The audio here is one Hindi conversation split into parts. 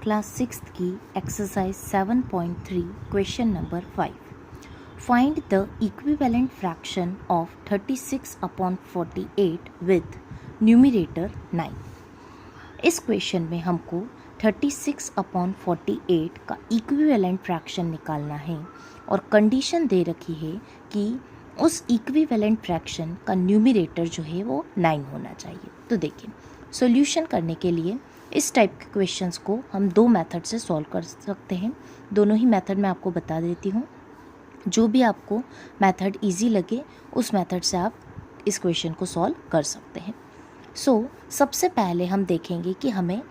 क्लास 6th की exercise 7.3 question number 5। Find the equivalent fraction of 36/48 with numerator 9। इस क्वेश्चन में हमको 36/48 का इक्विवेलेंट फ्रैक्शन निकालना है और कंडीशन दे रखी है कि उस इक्विवेलेंट फ्रैक्शन का न्यूमरेटर जो है वो 9 होना चाहिए। तो देखिए, सॉल्यूशन करने के लिए इस टाइप के क्वेश्चंस को हम दो मेथड से सॉल्व कर सकते हैं। दोनों ही मेथड मैं आपको बता देती हूँ। जो भी आपको मेथड इजी लगे उस मेथड से आप इस क्वेश्चन को सॉल्व कर सकते हैं। सबसे पहले हम देखेंगे कि हमें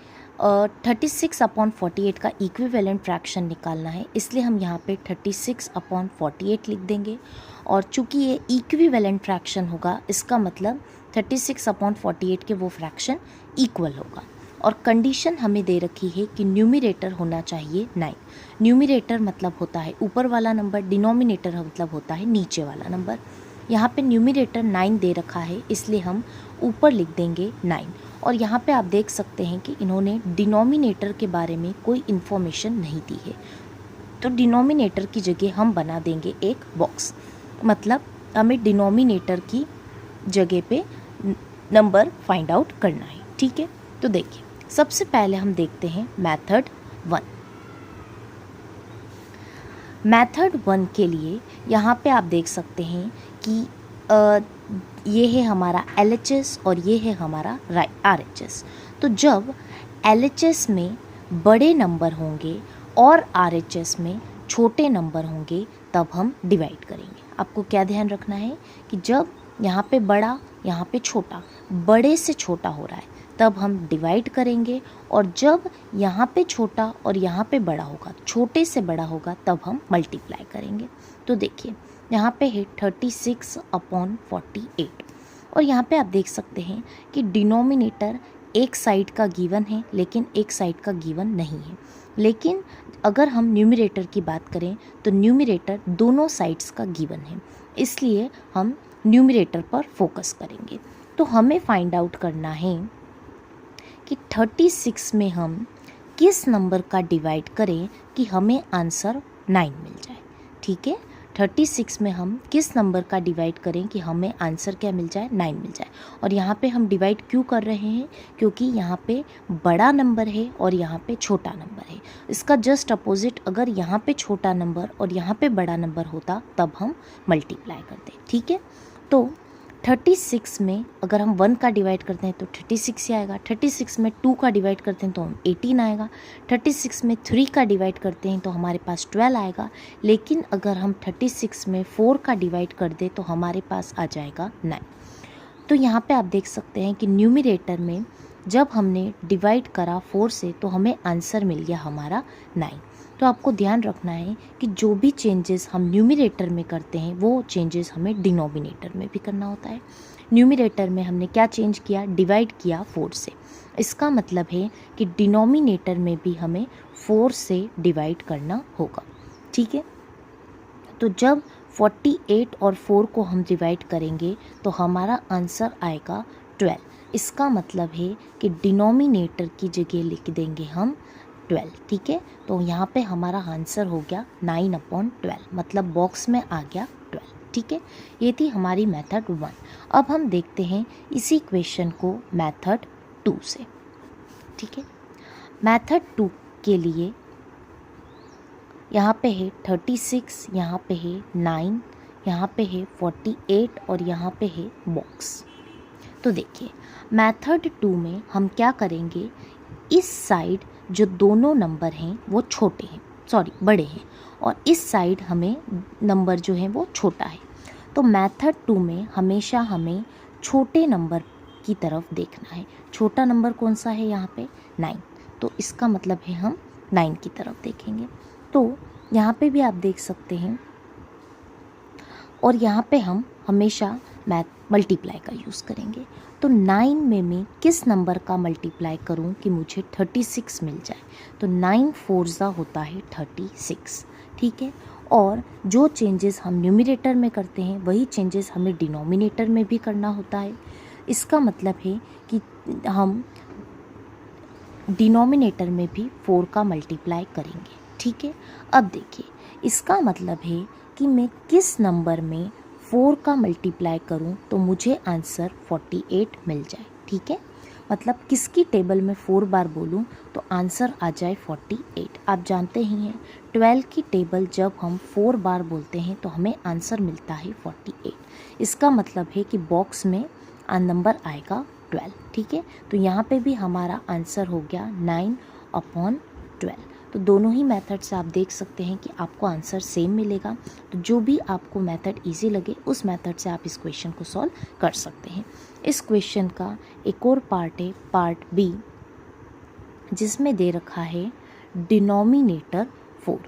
36/48 का इक्विवेलेंट फ्रैक्शन निकालना है, इसलिए हम यहाँ पे 36/48 लिख देंगे। और चूंकि ये इक्विवेलेंट फ्रैक्शन होगा, इसका मतलब 36/48 के वो फ्रैक्शन इक्वल होगा। और कंडीशन हमें दे रखी है कि न्यूमरेटर होना चाहिए 9। न्यूमरेटर मतलब होता है ऊपर वाला नंबर, डिनोमिनेटर मतलब होता है नीचे वाला नंबर। यहाँ पे न्यूमरेटर 9 दे रखा है, इसलिए हम ऊपर लिख देंगे 9। और यहाँ पे आप देख सकते हैं कि इन्होंने डिनोमिनेटर के बारे में कोई इन्फॉर्मेशन नहीं दी है, तो डिनोमिनेटर की जगह हम बना देंगे एक बॉक्स। मतलब हमें डिनोमिनेटर की जगह पे नंबर फाइंड आउट करना है। ठीक है, तो देखिए, सबसे पहले हम देखते हैं मेथड 1। मेथड 1 के लिए यहाँ पे आप देख सकते हैं कि ये है हमारा LHS और ये है हमारा RHS। तो जब LHS में बड़े नंबर होंगे और RHS में छोटे नंबर होंगे तब हम डिवाइड करेंगे। आपको क्या ध्यान रखना है कि जब यहाँ पे बड़ा, यहाँ पे छोटा, बड़े से छोटा हो रहा है तब हम डिवाइड करेंगे, और जब यहाँ पे छोटा और यहाँ पे बड़ा होगा, छोटे से बड़ा होगा, तब हम मल्टीप्लाई करेंगे। तो देखिए, यहाँ पे है 36/48 और यहाँ पे आप देख सकते हैं कि डिनोमिनेटर एक साइड का गिवन है लेकिन एक साइड का गिवन नहीं है। लेकिन अगर हम न्यूमरेटर की बात करें तो न्यूमरेटर दोनों साइड्स का गिवन है, इसलिए हम न्यूमरेटर पर फोकस करेंगे। तो हमें फाइंड आउट करना है कि 36 में हम किस नंबर का डिवाइड करें कि हमें आंसर 9 मिल जाए। ठीक है, 36 में हम किस नंबर का डिवाइड करें कि हमें आंसर क्या मिल जाए, 9 मिल जाए। और यहाँ पे हम डिवाइड क्यों कर रहे हैं, क्योंकि यहाँ पे बड़ा नंबर है और यहाँ पे छोटा नंबर है। इसका जस्ट अपोजिट, अगर यहाँ पे छोटा नंबर और यहाँ पे बड़ा नंबर होता तब हम मल्टीप्लाई करते। ठीक है, तो 36 में अगर हम 1 का डिवाइड करते हैं तो 36 ही आएगा। 36 में 2 का डिवाइड करते हैं तो हम 18 आएगा। 36 में 3 का डिवाइड करते हैं तो हमारे पास 12 आएगा। लेकिन अगर हम 36 में 4 का डिवाइड कर दें तो हमारे पास आ जाएगा 9। तो यहाँ पे आप देख सकते हैं कि न्यूमरेटर में जब हमने डिवाइड करा 4 से तो हमें आंसर मिल गया हमारा 9। तो आपको ध्यान रखना है कि जो भी चेंजेस हम न्यूमरेटर में करते हैं वो चेंजेस हमें डिनोमिनेटर में भी करना होता है। न्यूमरेटर में हमने क्या चेंज किया, डिवाइड किया 4 से। इसका मतलब है कि डिनोमिनेटर में भी हमें 4 से डिवाइड करना होगा। ठीक है, तो जब 48 और 4 को हम डिवाइड करेंगे तो हमारा आंसर आएगा 12। इसका मतलब है कि डिनोमिनेटर की जगह लिख देंगे हम 12। ठीक है, तो यहाँ पे हमारा आंसर हो गया 9/12, मतलब बॉक्स में आ गया 12। ठीक है, ये थी हमारी मेथड 1। अब हम देखते हैं इसी क्वेश्चन को मेथड 2 से। ठीक है, मेथड 2 के लिए यहाँ पे है 36, यहाँ पे है 9, यहाँ पे है 48 और यहाँ पे है बॉक्स। तो देखिए, मेथड 2 में हम क्या करेंगे, इस साइड जो दोनों नंबर हैं वो छोटे हैं, बड़े हैं, और इस साइड हमें नंबर जो है वो छोटा है। तो मेथड 2 में हमेशा हमें छोटे नंबर की तरफ देखना है। छोटा नंबर कौन सा है, यहाँ पे 9, तो इसका मतलब है हम 9 की तरफ देखेंगे। तो यहाँ पे भी आप देख सकते हैं, और यहाँ पे हम हमेशा मल्टीप्लाई का यूज़ करेंगे। तो 9 में मैं किस नंबर का मल्टीप्लाई करूं कि मुझे 36 मिल जाए, तो 9 4 होता है 36। ठीक है, और जो चेंजेस हम न्यूमरेटर में करते हैं वही चेंजेस हमें डिनोमिनेटर में भी करना होता है। इसका मतलब है कि हम डिनोमिनेटर में भी 4 का मल्टीप्लाई करेंगे। ठीक है, अब देखिए इसका मतलब है कि मैं किस नंबर में 4 का मल्टीप्लाई करूं तो मुझे आंसर 48 मिल जाए। ठीक है, मतलब किसकी टेबल में 4 बार बोलूं तो आंसर आ जाए 48। आप जानते ही हैं 12 की टेबल जब हम 4 बार बोलते हैं तो हमें आंसर मिलता है 48। इसका मतलब है कि बॉक्स में नंबर आएगा 12। ठीक है, तो यहाँ पे भी हमारा आंसर हो गया 9/12। तो दोनों ही मेथड से आप देख सकते हैं कि आपको आंसर सेम मिलेगा। तो जो भी आपको मेथड इजी लगे उस मेथड से आप इस क्वेश्चन को सॉल्व कर सकते हैं। इस क्वेश्चन का एक और पार्ट है, पार्ट बी, जिसमें दे रखा है डिनोमिनेटर 4।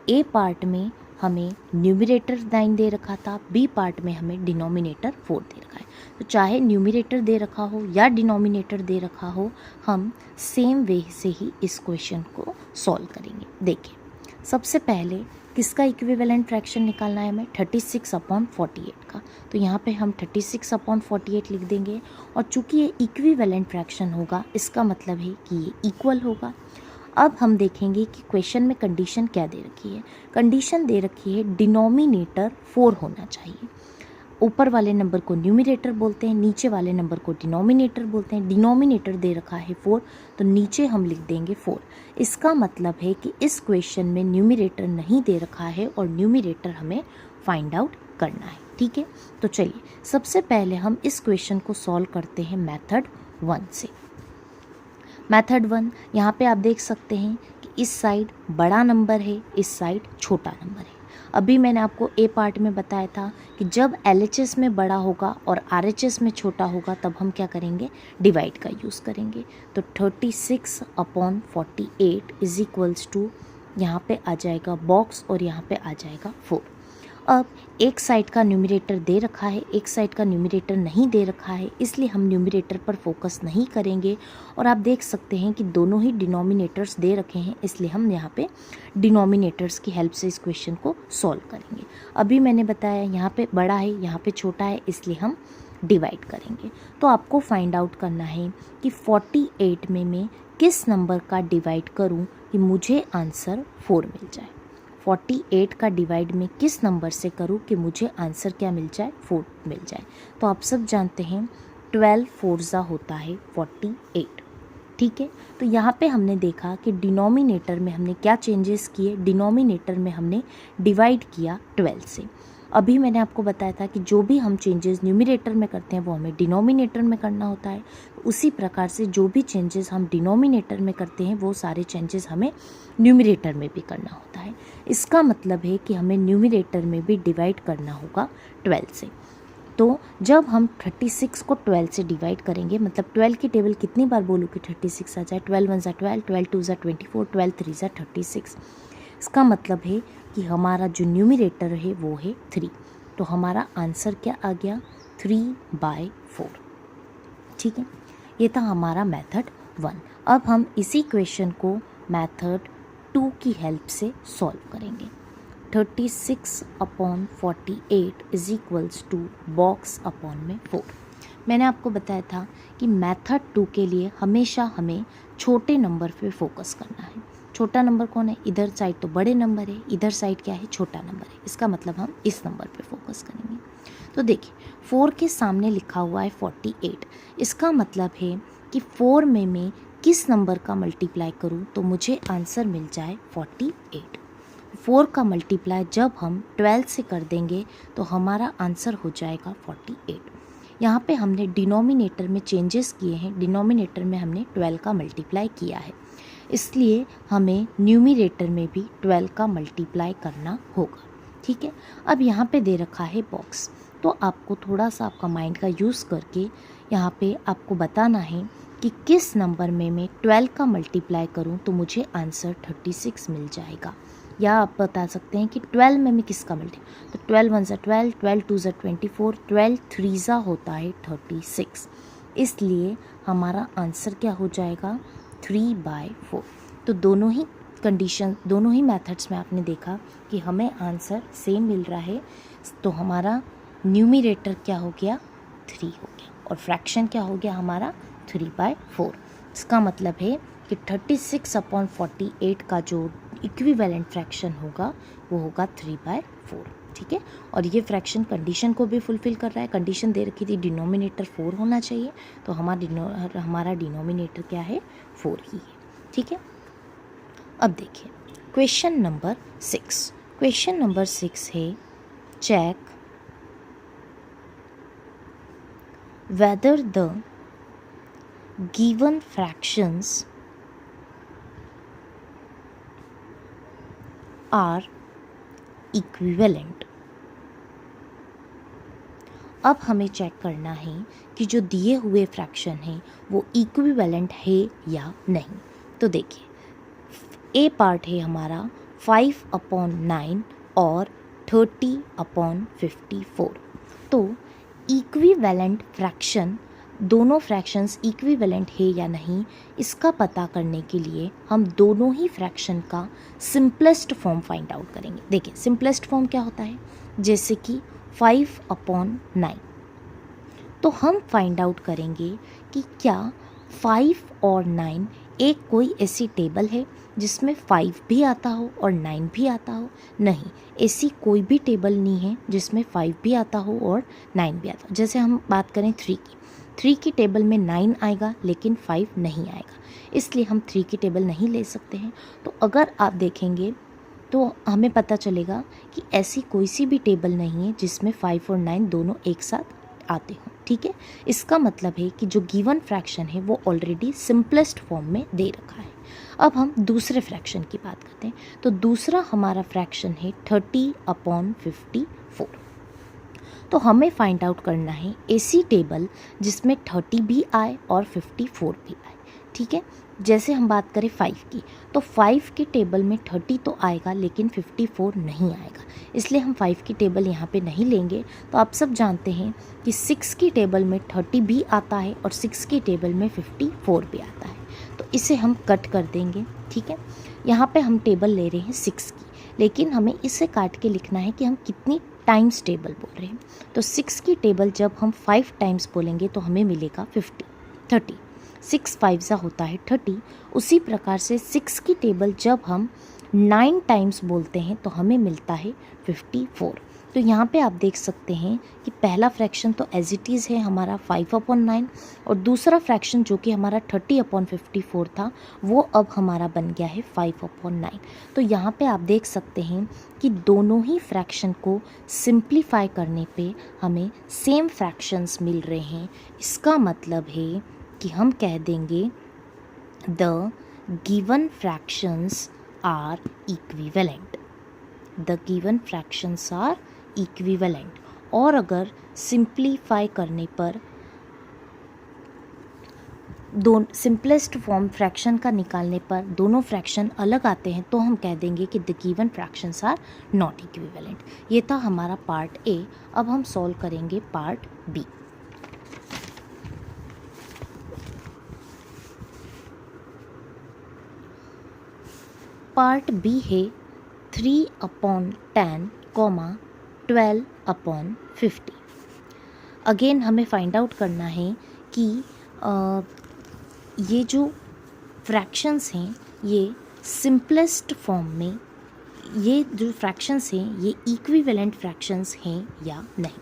ए पार्ट में हमें न्यूमरेटर 9 दे रखा था, बी पार्ट में हमें डिनोमिनेटर 4 दे रखा है। तो चाहे न्यूमरेटर दे रखा हो या डिनोमिनेटर दे रखा हो, हम सेम वे से ही इस क्वेश्चन को सॉल्व करेंगे। देखिए सबसे पहले किसका इक्विवेलेंट फ्रैक्शन निकालना है हमें, 36/48 का। तो यहाँ पे हम 36/48 लिख देंगे, और चूंकि ये इक्विवेलेंट फ्रैक्शन होगा इसका मतलब है कि ये इक्वल होगा। अब हम देखेंगे कि क्वेश्चन में कंडीशन क्या दे रखी है। कंडीशन दे रखी है डिनोमिनेटर 4 होना चाहिए। ऊपर वाले नंबर को न्यूमरेटर बोलते हैं, नीचे वाले नंबर को डिनोमिनेटर बोलते हैं। डिनोमिनेटर दे रखा है 4, तो नीचे हम लिख देंगे 4। इसका मतलब है कि इस क्वेश्चन में न्यूमरेटर नहीं दे रखा है और न्यूमरेटर हमें फाइंड आउट करना है। ठीक है, तो चलिए सबसे पहले हम इस क्वेश्चन को सॉल्व करते हैं मेथड 1 से। मेथड 1, यहाँ पे आप देख सकते हैं कि इस साइड बड़ा नंबर है, इस साइड छोटा नंबर है। अभी मैंने आपको ए पार्ट में बताया था कि जब LHS में बड़ा होगा और RHS में छोटा होगा तब हम क्या करेंगे, डिवाइड का यूज़ करेंगे। तो 36/48 इज इक्वल्स टू, यहाँ पे आ जाएगा बॉक्स और यहाँ पे आ जाएगा 4। अब एक साइड का न्यूमरेटर दे रखा है, एक साइड का न्यूमरेटर नहीं दे रखा है, इसलिए हम न्यूमरेटर पर फोकस नहीं करेंगे। और आप देख सकते हैं कि दोनों ही डिनोमिनेटर्स दे रखे हैं, इसलिए हम यहाँ पे डिनोमिनेटर्स की हेल्प से इस क्वेश्चन को सॉल्व करेंगे। अभी मैंने बताया यहाँ पे बड़ा है, यहाँ पे छोटा है, इसलिए हम डिवाइड करेंगे। तो आपको फाइंड आउट करना है कि 48 में मैं किस नंबर का डिवाइड करूँ कि मुझे आंसर 4 मिल जाए। 48 का डिवाइड में किस नंबर से करूँ कि मुझे आंसर क्या मिल जाए, 4 मिल जाए। तो आप सब जानते हैं 12 4 होता है 48। ठीक है, तो यहाँ पे हमने देखा कि डिनोमिनेटर में हमने क्या चेंजेस किए। डिनोमिनेटर में हमने डिवाइड किया 12 से। अभी मैंने आपको बताया था कि जो भी हम चेंजेस न्यूमरेटर में करते हैं वो हमें डिनोमिनेटर में करना होता है। उसी प्रकार से जो भी चेंजेस हम डिनोमिनेटर में करते हैं वो सारे चेंजेस हमें न्यूमरेटर में भी करना होता है। इसका मतलब है कि हमें न्यूमरेटर में भी डिवाइड करना होगा 12 से। तो जब हम 36 को 12 से डिवाइड करेंगे, मतलब 12 की टेबल कितनी बार बोलूँ कि 36 आ जाए, 12 1 ज़ा 12, 12 2 ज़ा 24, 12 3 ज़ा 36। इसका मतलब है कि हमारा जो न्यूमरेटर है वो है 3। तो हमारा आंसर क्या आ गया, 3/4। ठीक है, ये था हमारा मेथड 1। अब हम इसी क्वेश्चन को मेथड 2 की हेल्प से सॉल्व करेंगे। 36/48 is equals to box upon में 4। मैंने आपको बताया था कि मेथड 2 के लिए हमेशा हमें छोटे नंबर पे फोकस करना है। छोटा नंबर कौन है, इधर साइड तो बड़े नंबर है, इधर साइड क्या है, छोटा नंबर है। इसका मतलब हम इस नंबर पे फोकस करेंगे। तो देखिए 4 के सामने लिखा हुआ है 48। इसका मतलब है कि 4 में मैं किस नंबर का मल्टीप्लाई करूँ तो मुझे आंसर मिल जाए 48। 4 का मल्टीप्लाई जब हम 12 से कर देंगे तो हमारा आंसर हो जाएगा 48। यहाँ पे हमने डिनोमिनेटर में चेंजेस किए हैं, डिनोमिनेटर में हमने 12 का मल्टीप्लाई किया है, इसलिए हमें न्यूमरेटर में भी 12 का मल्टीप्लाई करना होगा। ठीक है, अब यहाँ पे दे रखा है बॉक्स, तो आपको थोड़ा सा आपका माइंड का यूज़ करके यहाँ पे आपको बताना है कि किस नंबर में मैं 12 का मल्टीप्लाई करूँ तो मुझे आंसर 36 मिल जाएगा। या आप बता सकते हैं कि 12 में मैं किसका मल्टीप्लाई, तो 12 1 ज़ा 12, 12 2 ज़ा 24, 12 3 ज़ा होता है 36। इसलिए हमारा आंसर क्या हो जाएगा, 3/4। तो दोनों ही कंडीशन, दोनों ही मेथड्स में आपने देखा कि हमें आंसर सेम मिल रहा है। तो हमारा न्यूमरेटर क्या हो गया, 3 हो गया, और फ्रैक्शन क्या हो गया हमारा 3/4। इसका मतलब है कि 36/48 का जो इक्विवेलेंट फ्रैक्शन होगा वो होगा 3/4। ठीक है, और ये फ्रैक्शन कंडीशन को भी फुलफिल कर रहा है। कंडीशन दे रखी थी डिनोमिनेटर 4 होना चाहिए, तो हमारा डिनोमिनेटर क्या है, 4 ही है। ठीक है, अब देखिए क्वेश्चन नंबर 6। क्वेश्चन नंबर 6 है check whether the given fractions are equivalent। अब हमें चेक करना है कि जो दिए हुए फ्रैक्शन हैं वो इक्विवेलेंट है या नहीं। तो देखिए ए पार्ट है हमारा 5/9 और 30/54। तो इक्विवेलेंट फ्रैक्शन, दोनों फ्रैक्शंस इक्विवेलेंट है या नहीं, इसका पता करने के लिए हम दोनों ही फ्रैक्शन का सिंपलेस्ट फॉर्म फाइंड आउट करेंगे। देखिए सिंपलेस्ट फॉर्म क्या होता है, जैसे कि 5/9। तो हम फाइंड आउट करेंगे कि क्या 5 और 9 एक कोई ऐसी टेबल है जिसमें 5 भी आता हो और 9 भी आता हो। नहीं, ऐसी कोई भी टेबल नहीं है जिसमें 5 भी आता हो और 9 भी आता हो। जैसे हम बात करें 3 की टेबल में 9 आएगा लेकिन 5 नहीं आएगा, इसलिए हम 3 की टेबल नहीं ले सकते हैं। तो अगर आप देखेंगे तो हमें पता चलेगा कि ऐसी कोई सी भी टेबल नहीं है जिसमें 5 और 9 दोनों एक साथ आते हों। ठीक है, इसका मतलब है कि जो गिवन फ्रैक्शन है वो ऑलरेडी सिंपलेस्ट फॉर्म में दे रखा है। अब हम दूसरे फ्रैक्शन की बात करते हैं। तो दूसरा हमारा फ्रैक्शन है 30/54। तो हमें फाइंड आउट करना है ऐसी टेबल जिसमें 30 भी आए और 54 भी आए। ठीक है, जैसे हम बात करें 5 की, तो 5 की टेबल में 30 तो आएगा लेकिन 54 नहीं आएगा, इसलिए हम 5 की टेबल यहाँ पे नहीं लेंगे। तो आप सब जानते हैं कि 6 की टेबल में 30 भी आता है और 6 की टेबल में 54 भी आता है, तो इसे हम कट कर देंगे। ठीक है, यहाँ पे हम टेबल ले रहे हैं 6 की, लेकिन हमें इसे काट के लिखना है कि हम कितनी टाइम्स टेबल बोल रहे हैं। तो 6 की टेबल जब हम 5 टाइम्स बोलेंगे तो हमें मिलेगा 30। 6 5 होता है 30। उसी प्रकार से 6 की टेबल जब हम 9 टाइम्स बोलते हैं तो हमें मिलता है 54। तो यहाँ पे आप देख सकते हैं कि पहला फ्रैक्शन तो एज इट इज़ है हमारा 5/9, और दूसरा फ्रैक्शन जो कि हमारा 30/54 था वो अब हमारा बन गया है 5/9। तो यहाँ पे आप देख सकते हैं कि दोनों ही फ्रैक्शन को सिंप्लीफाई करने पे हमें सेम फ्रैक्शंस मिल रहे हैं। इसका मतलब है कि हम कह देंगे the given fractions are equivalent. The given fractions are equivalent. और अगर सिंप्लीफाई करने पर सिंपलेस्ट फॉर्म फ्रैक्शन का निकालने पर दोनों फ्रैक्शन अलग आते हैं तो हम कह देंगे कि the given fractions are not equivalent. ये था हमारा पार्ट ए। अब हम सॉल्व करेंगे पार्ट बी। पार्ट बी है 3/10, 12/50। अगेन हमें फाइंड आउट करना है कि ये जो फ्रैक्शंस हैं ये सिंपलेस्ट फॉर्म में, ये जो फ्रैक्शंस हैं ये इक्विवेलेंट फ्रैक्शंस हैं या नहीं।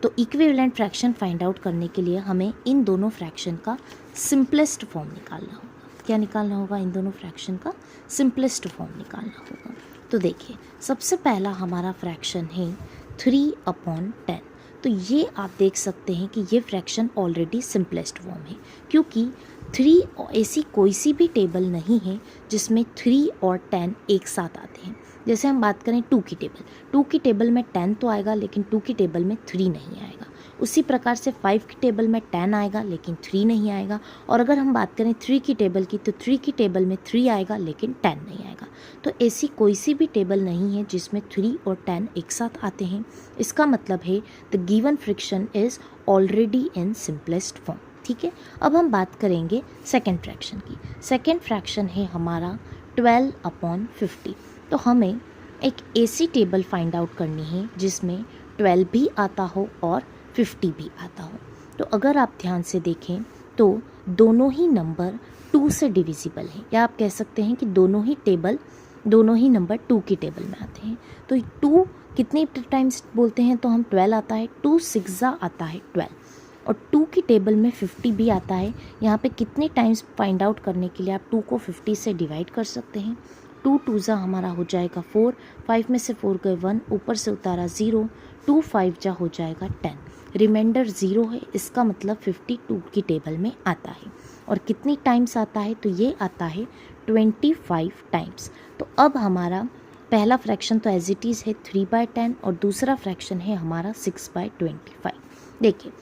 तो इक्विवेलेंट फ्रैक्शन फाइंड आउट करने के लिए हमें इन दोनों फ्रैक्शन का सिंपलेस्ट फॉर्म निकालना होगा। क्या निकालना होगा? इन दोनों फ्रैक्शन का सिंपलेस्ट फॉर्म निकालना होगा। तो देखिए सबसे पहला हमारा फ्रैक्शन है 3/10। तो ये आप देख सकते हैं कि ये फ्रैक्शन ऑलरेडी सिंपलेस्ट फॉर्म है, क्योंकि 3 ऐसी कोई सी भी टेबल नहीं है जिसमें 3 और 10 एक साथ आते हैं। जैसे हम बात करें 2 की टेबल, 2 की टेबल में 10 तो आएगा लेकिन 2 की टेबल में 3 नहीं आएगा। उसी प्रकार से 5 की टेबल में 10 आएगा लेकिन 3 नहीं आएगा। और अगर हम बात करें 3 की टेबल की, तो 3 की टेबल में 3 आएगा लेकिन 10 नहीं आएगा। तो ऐसी कोई सी भी टेबल नहीं है जिसमें 3 और 10 एक साथ आते हैं। इसका मतलब है the given fraction is already in simplest form. ठीक है, अब हम बात करेंगे सेकेंड फ्रैक्शन की। सेकेंड फ्रैक्शन है हमारा 12/50। तो हमें एक ऐसी टेबल फाइंड आउट करनी है जिसमें 12 भी आता हो और 50 भी आता हो। तो अगर आप ध्यान से देखें तो दोनों ही नंबर 2 से डिविजिबल है, या आप कह सकते हैं कि दोनों ही नंबर 2 की टेबल में आते हैं। तो 2 कितने टाइम्स बोलते हैं, तो हम 12 आता है, 2 6 आता है 12, और 2 की टेबल में 50 भी आता है। यहाँ पे कितने टाइम्स फाइंड आउट करने के लिए आप 2 को 50 से डिवाइड कर सकते हैं। 2 2 हमारा हो जाएगा 4, 5 में से 4 गए 1, ऊपर से उतारा 0, 2 5 हो जाएगा 10, रिमाइंडर 0 है, इसका मतलब 52 की टेबल में आता है। और कितनी टाइम्स आता है, तो ये आता है 25 टाइम्स। तो अब हमारा पहला फ्रैक्शन तो एज इट इज़ है 3/10, और दूसरा फ्रैक्शन है हमारा 6/25। देखिए,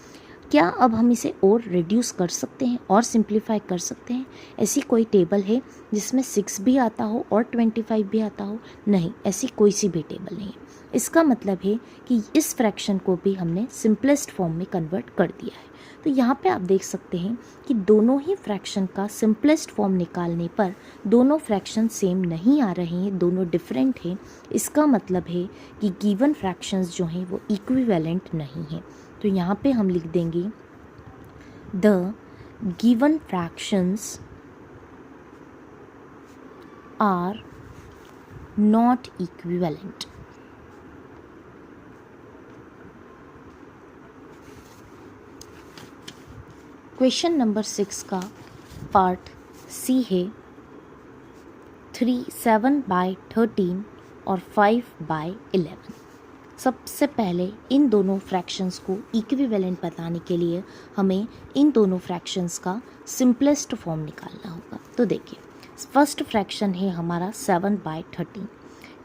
क्या अब हम इसे और रिड्यूस कर सकते हैं और सिंप्लीफाई कर सकते हैं? ऐसी कोई टेबल है जिसमें 6 भी आता हो और 25 भी आता हो? नहीं, ऐसी कोई सी भी टेबल नहीं है। इसका मतलब है कि इस फ्रैक्शन को भी हमने सिंपलेस्ट फॉर्म में कन्वर्ट कर दिया है। तो यहाँ पे आप देख सकते हैं कि दोनों ही फ्रैक्शन का सिंपलेस्ट फॉर्म निकालने पर दोनों फ्रैक्शन सेम नहीं आ रहे हैं, दोनों डिफरेंट हैं। इसका मतलब है कि गिवन फ्रैक्शंस जो हैं वो इक्विवेलेंट नहीं हैं। तो यहाँ पे हम लिख देंगे the given fractions are not equivalent. Question number 6 का पार्ट सी है 7/13 और 5/11। सबसे पहले इन दोनों फ्रैक्शंस को इक्विवेलेंट बताने के लिए हमें इन दोनों फ्रैक्शंस का सिंपलेस्ट फॉर्म निकालना होगा। तो देखिए, फर्स्ट फ्रैक्शन है हमारा 7/13।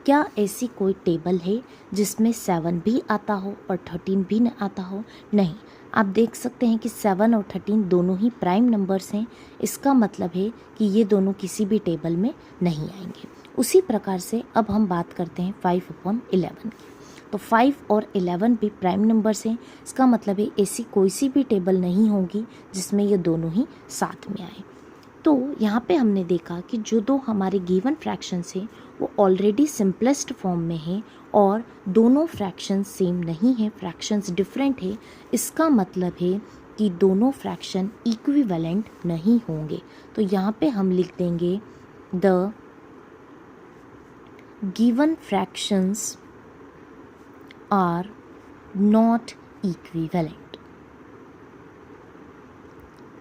क्या ऐसी कोई टेबल है जिसमें 7 भी आता हो और 13 भी न आता हो? नहीं। आप देख सकते हैं कि 7 और 13 दोनों ही प्राइम नंबर्स हैं। इसका मतलब है कि ये दोनों किसी भी टेबल में नहीं आएंगे। उसी प्रकार से अब हम बात करते हैं 5/11 की। तो 5 और 11 भी प्राइम नंबर्स हैं। इसका मतलब है ऐसी कोई सी भी टेबल नहीं होगी जिसमें ये दोनों ही साथ में आए। तो यहाँ पे हमने देखा कि जो दो हमारे गिवन फ्रैक्शंस हैं वो ऑलरेडी सिंपलेस्ट फॉर्म में है और दोनों फ्रैक्शंस सेम नहीं है, फ्रैक्शंस डिफरेंट है। इसका मतलब है कि दोनों फ्रैक्शन इक्विवेलेंट नहीं होंगे। तो यहाँ पे हम लिख देंगे the given fractions are not equivalent.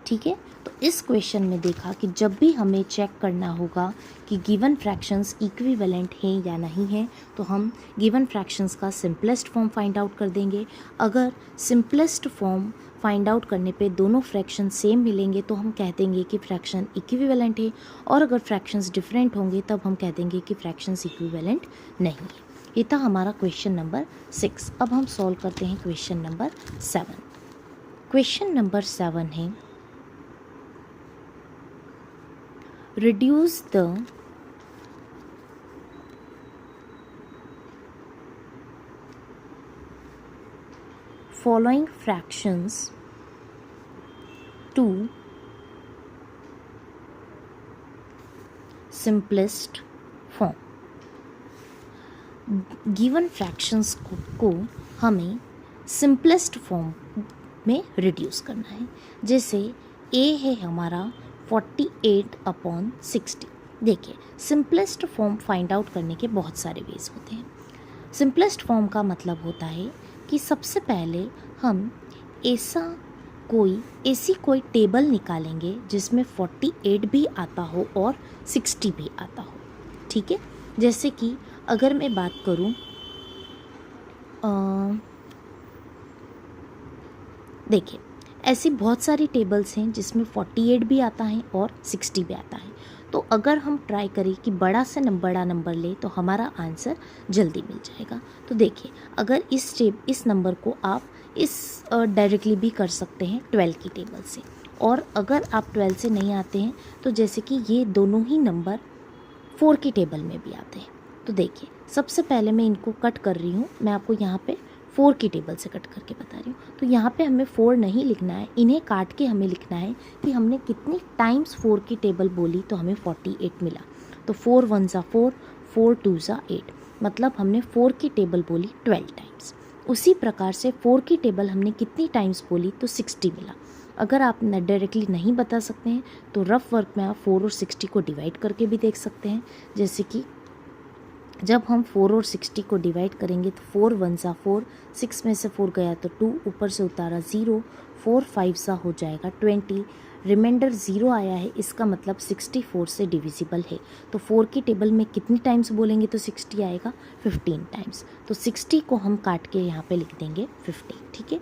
ठीक है, तो इस क्वेश्चन में देखा कि जब भी हमें चेक करना होगा कि गिवन फ्रैक्शंस इक्विवेलेंट हैं या नहीं हैं, तो हम गिवन फ्रैक्शंस का सिंपलेस्ट फॉर्म फाइंड आउट कर देंगे। अगर सिंपलेस्ट फॉर्म फाइंड आउट करने पे दोनों फ्रैक्शन सेम मिलेंगे तो हम कह देंगे कि फ्रैक्शन इक्विवेलेंट है, और अगर फ्रैक्शंस डिफरेंट होंगे तब हम कह देंगे कि फ्रैक्शंस इक्विवेलेंट नहीं है। ये था हमारा क्वेश्चन नंबर 6। अब हम सॉल्व करते हैं क्वेश्चन नंबर 7। क्वेश्चन नंबर 7 है reduce the following fractions to simplest form। Given fractions को हमें सिंपलेस्ट फॉर्म में रिड्यूस करना है। जैसे a है हमारा 48/60। देखिए, सिंपलेस्ट फॉर्म फाइंड आउट करने के बहुत सारे वेज होते हैं। सिंपलेस्ट फॉर्म का मतलब होता है कि सबसे पहले हम ऐसी कोई टेबल निकालेंगे जिसमें 48 भी आता हो और 60 भी आता हो। ठीक है, जैसे कि अगर मैं बात करूं, देखिए ऐसी बहुत सारी टेबल्स हैं जिसमें 48 भी आता है और 60 भी आता है। तो अगर हम ट्राई करें कि बड़ा नंबर ले तो हमारा आंसर जल्दी मिल जाएगा। तो देखिए, अगर इस नंबर को आप डायरेक्टली भी कर सकते हैं 12 की टेबल से, और अगर आप 12 से नहीं आते हैं तो जैसे कि ये दोनों ही नंबर 4 की टेबल में भी आते हैं। तो देखिए, सबसे पहले मैं इनको कट कर रही हूँ, मैं आपको यहाँ पे 4 की टेबल से कट करके बता रही हूँ। तो यहाँ पे हमें 4 नहीं लिखना है, इन्हें काट के हमें लिखना है कि हमने कितनी टाइम्स 4 की टेबल बोली तो हमें 48 मिला। तो 4 1 ज़ा 4, 4 2 ज़ा 8, मतलब हमने 4 की टेबल बोली 12 टाइम्स। उसी प्रकार से 4 की टेबल हमने कितनी टाइम्स बोली तो 60 मिला। अगर आप डायरेक्टली नहीं बता सकते हैं तो रफ वर्क में आप 4 और 60 को डिवाइड करके भी देख सकते हैं। जैसे कि जब हम 4 और 60 को डिवाइड करेंगे तो 4 1 सा 4, 6 में से 4 गया तो 2, ऊपर से उतारा 0, 4 5 सा हो जाएगा 20, रिमाइंडर 0 आया है, इसका मतलब 64 से डिविजिबल है। तो 4 की टेबल में कितनी टाइम्स बोलेंगे तो 60 आएगा, 15 टाइम्स। तो 60 को हम काट के यहाँ पे लिख देंगे 50, ठीक है।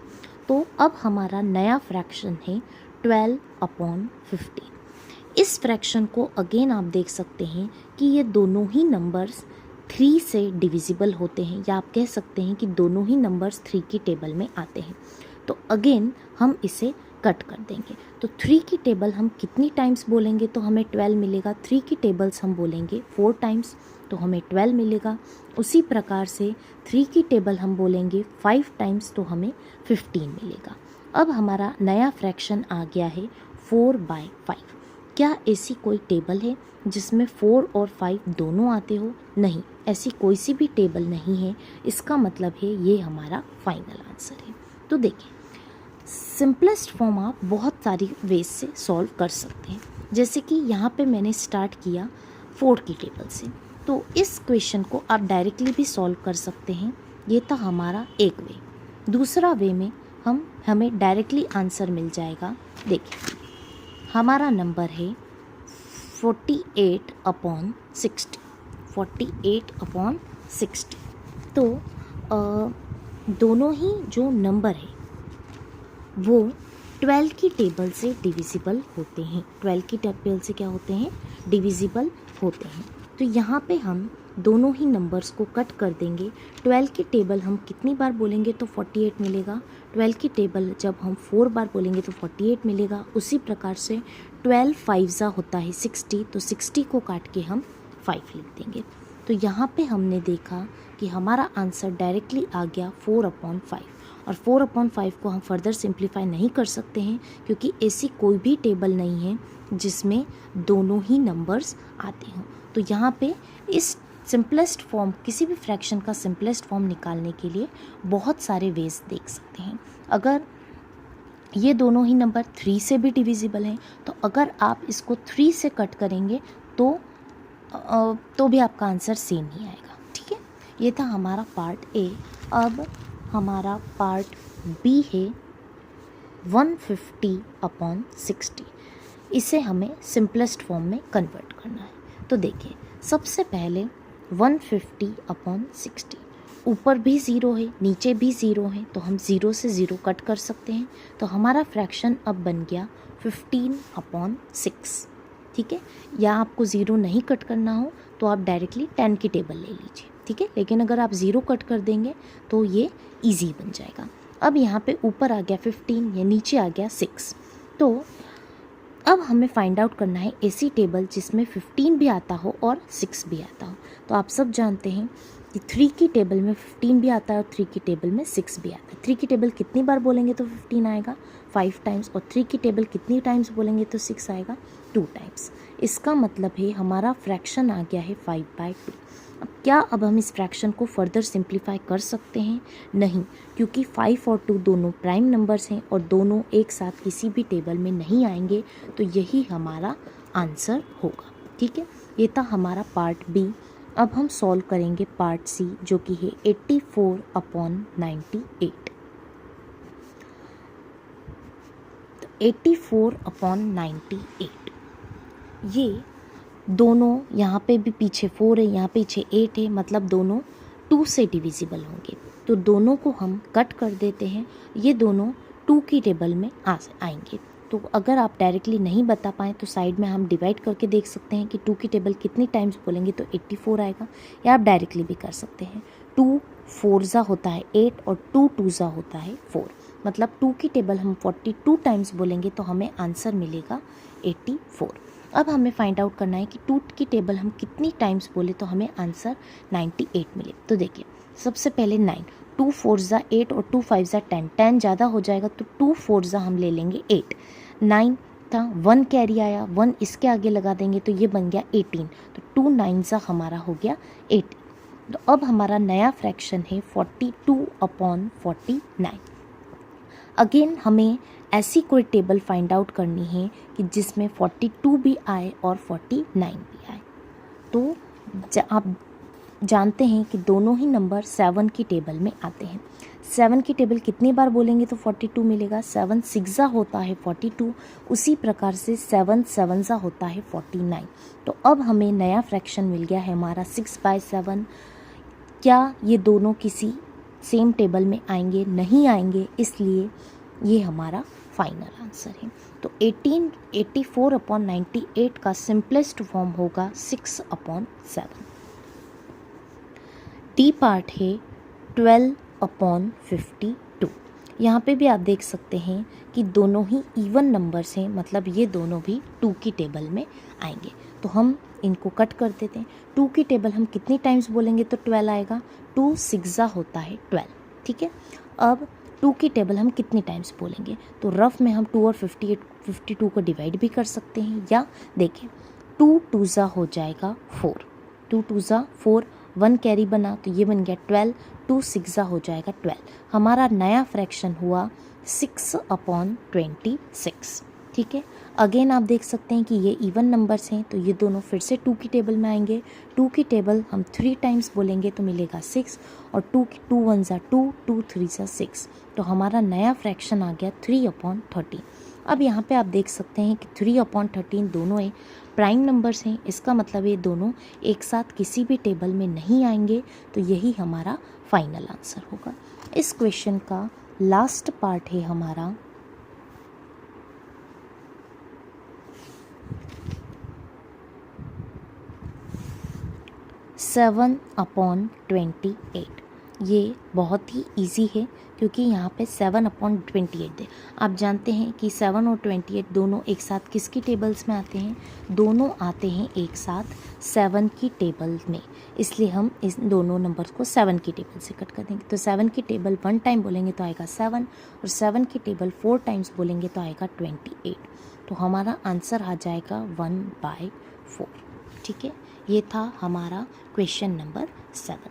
तो अब हमारा नया फ्रैक्शन है 12/15। इस फ्रैक्शन को अगेन आप देख सकते हैं कि ये दोनों ही नंबर्स 3 से डिविजिबल होते हैं, या आप कह सकते हैं कि दोनों ही नंबर्स 3 की टेबल में आते हैं। तो अगेन हम इसे कट कर देंगे। तो 3 की टेबल हम कितनी टाइम्स बोलेंगे तो हमें 12 मिलेगा। 3 की टेबल्स हम बोलेंगे 4 टाइम्स तो हमें 12 मिलेगा। उसी प्रकार से 3 की टेबल हम बोलेंगे 5 टाइम्स तो हमें 15 मिलेगा। अब हमारा नया फ्रैक्शन आ गया है 4/5। क्या ऐसी कोई टेबल है जिसमें 4 और 5 दोनों आते हो? नहीं, ऐसी कोई सी भी टेबल नहीं है। इसका मतलब है ये हमारा फाइनल आंसर है। तो देखिए, सिंपलेस्ट फॉर्म आप बहुत सारी वेज से सॉल्व कर सकते हैं। जैसे कि यहाँ पे मैंने स्टार्ट किया 4 की टेबल से, तो इस क्वेश्चन को आप डायरेक्टली भी सॉल्व कर सकते हैं। ये था हमारा एक वे। दूसरा वे में हमें डायरेक्टली आंसर मिल जाएगा। देखिए, हमारा नंबर है 48/60, 48/60। तो दोनों ही जो नंबर है वो 12 की टेबल से डिविजिबल होते हैं। 12 की टेबल से क्या होते हैं? डिविजिबल होते हैं। तो यहाँ पे हम दोनों ही नंबर्स को कट कर देंगे। 12 की टेबल हम कितनी बार बोलेंगे तो 48 मिलेगा। 12 की टेबल जब हम 4 बार बोलेंगे तो 48 मिलेगा। उसी प्रकार से 12 5 ज़ा होता है 60, तो 60 को काट के हम 5 लिख देंगे। तो यहाँ पे हमने देखा कि हमारा आंसर डायरेक्टली आ गया 4/5। और 4/5 को हम फर्दर सिंप्लीफाई नहीं कर सकते हैं, क्योंकि ऐसी कोई भी टेबल नहीं है जिसमें दोनों ही नंबर्स आते हों। तो यहाँ पे इस सिंपलेस्ट फॉर्म, किसी भी फ्रैक्शन का सिंपलेस्ट फॉर्म निकालने के लिए बहुत सारे वेज देख सकते हैं। अगर ये दोनों ही नंबर 3 से भी डिविजिबल हैं, तो अगर आप इसको 3 से कट करेंगे तो भी आपका आंसर सेम ही आएगा, ठीक है। ये था हमारा पार्ट ए। अब हमारा पार्ट बी है 150/60। इसे हमें सिंपलेस्ट फॉर्म में कन्वर्ट करना है। तो देखिए, सबसे पहले 150/60, ऊपर भी 0 है, नीचे भी 0 है, तो हम 0 से 0 कट कर सकते हैं। तो हमारा फ्रैक्शन अब बन गया 15/6, ठीक है। या आपको 0 नहीं कट करना हो तो आप डायरेक्टली 10 की टेबल ले लीजिए, ठीक है। लेकिन अगर आप 0 कट कर देंगे तो ये ईजी बन जाएगा। अब यहाँ पे ऊपर आ गया 15 या नीचे आ गया 6। तो अब हमें फाइंड आउट करना है ऐसी टेबल जिसमें 15 भी आता हो और 6 भी आता हो। तो आप सब जानते हैं कि 3 की टेबल में 15 भी आता है और 3 की टेबल में 6 भी आता है। 3 की टेबल कितनी बार बोलेंगे तो 15 आएगा? 5 टाइम्स। और 3 की टेबल कितनी टाइम्स बोलेंगे तो 6 आएगा? 2 टाइम्स। इसका मतलब है हमारा फ्रैक्शन आ गया है 5/2। अब हम इस फ्रैक्शन को फर्दर सिंप्लीफाई कर सकते हैं? नहीं, क्योंकि 5 और 2 दोनों प्राइम नंबर्स हैं और दोनों एक साथ किसी भी टेबल में नहीं आएंगे। तो यही हमारा आंसर होगा, ठीक है। ये था हमारा पार्ट बी। अब हम सॉल्व करेंगे पार्ट सी, जो कि है 84/98। तो 84/98, ये दोनों, यहाँ पे भी पीछे 4 है, यहाँ पीछे 8 है, मतलब दोनों 2 से डिविजिबल होंगे। तो दोनों को हम कट कर देते हैं। ये दोनों 2 की टेबल में आएंगे। तो अगर आप डायरेक्टली नहीं बता पाएँ तो साइड में हम डिवाइड करके देख सकते हैं कि 2 की टेबल कितनी टाइम्स बोलेंगे तो 84 आएगा। या आप डायरेक्टली भी कर सकते हैं। 2 4 ज़ा होता है 8 और 2 2 ज़ा होता है 4, मतलब 2 की टेबल हम 42 टाइम्स बोलेंगे तो हमें आंसर मिलेगा 84। अब हमें फाइंड आउट करना है कि 2 की टेबल हम कितनी टाइम्स बोले तो हमें आंसर 98 मिले। तो देखिए, सबसे पहले 9, 2 4 ज़ा 8 और 2 5 ज़ा 10, 10 ज़्यादा हो जाएगा तो 2 4 ज़ा हम ले लेंगे 8। 9 था, 1 कैरी आया, 1 इसके आगे लगा देंगे तो ये बन गया 18। तो 2 9 ज़ा हमारा हो गया 18। तो अब हमारा नया फ्रैक्शन है 42/49। अगेन हमें ऐसी कोई टेबल फाइंड आउट करनी है कि जिसमें 42 भी आए और 49 भी आए। तो आप जानते हैं कि दोनों ही नंबर 7 की टेबल में आते हैं। 7 की टेबल कितनी बार बोलेंगे तो 42 मिलेगा। 7 सिक्सा होता है 42, उसी प्रकार से 7 सेवनजा होता है 49। तो अब हमें नया फ्रैक्शन मिल गया है हमारा 6/7। क्या ये दोनों किसी सेम टेबल में आएंगे? नहीं आएंगे, इसलिए ये हमारा फाइनल आंसर है। तो 84/98 का सिंपलेस्ट फॉर्म होगा 6/7। डी पार्ट है 12/52। यहाँ पे भी आप देख सकते हैं कि दोनों ही इवन नंबर्स हैं, मतलब ये दोनों भी 2 की टेबल में आएंगे। तो हम इनको कट कर देते हैं। 2 की टेबल हम कितनी टाइम्स बोलेंगे तो 12 आएगा। 2 सिक्सा होता है 12, ठीक है। अब 2 की टेबल हम कितनी टाइम्स बोलेंगे तो रफ में हम 2 और 52 को डिवाइड भी कर सकते हैं, या देखें 2 2 हो जाएगा 4, 2 2 4, 1 कैरी बना तो ये बन गया 12, 2 6 हो जाएगा 12। हमारा नया फ्रैक्शन हुआ 6/26, ठीक है। अगेन आप देख सकते हैं कि ये इवन नंबर्स हैं, तो ये दोनों फिर से 2 की टेबल में आएंगे। 2 की टेबल हम 3 टाइम्स बोलेंगे तो मिलेगा 6, और 2 1 2, 2 3 6, तो हमारा नया फ्रैक्शन आ गया 3/13। अब यहाँ पे आप देख सकते हैं कि 3/13 दोनों एक प्राइम नंबर्स हैं, इसका मतलब ये दोनों एक साथ किसी भी टेबल में नहीं आएंगे, तो यही हमारा फाइनल आंसर होगा। इस क्वेश्चन का लास्ट पार्ट है हमारा 7/28। ये बहुत ही इजी है क्योंकि यहाँ पे 7/28 दे। आप जानते हैं कि 7 और 28 दोनों एक साथ किसकी टेबल्स में आते हैं? दोनों आते हैं एक साथ 7 की टेबल में, इसलिए हम इस दोनों नंबर्स को 7 की टेबल से कट कर देंगे। तो 7 की टेबल 1 टाइम बोलेंगे तो आएगा 7, और 7 की टेबल 4 टाइम्स बोलेंगे तो आएगा 28। तो हमारा आंसर आ जाएगा 1/4, ठीक है। ये था हमारा क्वेश्चन नंबर 7।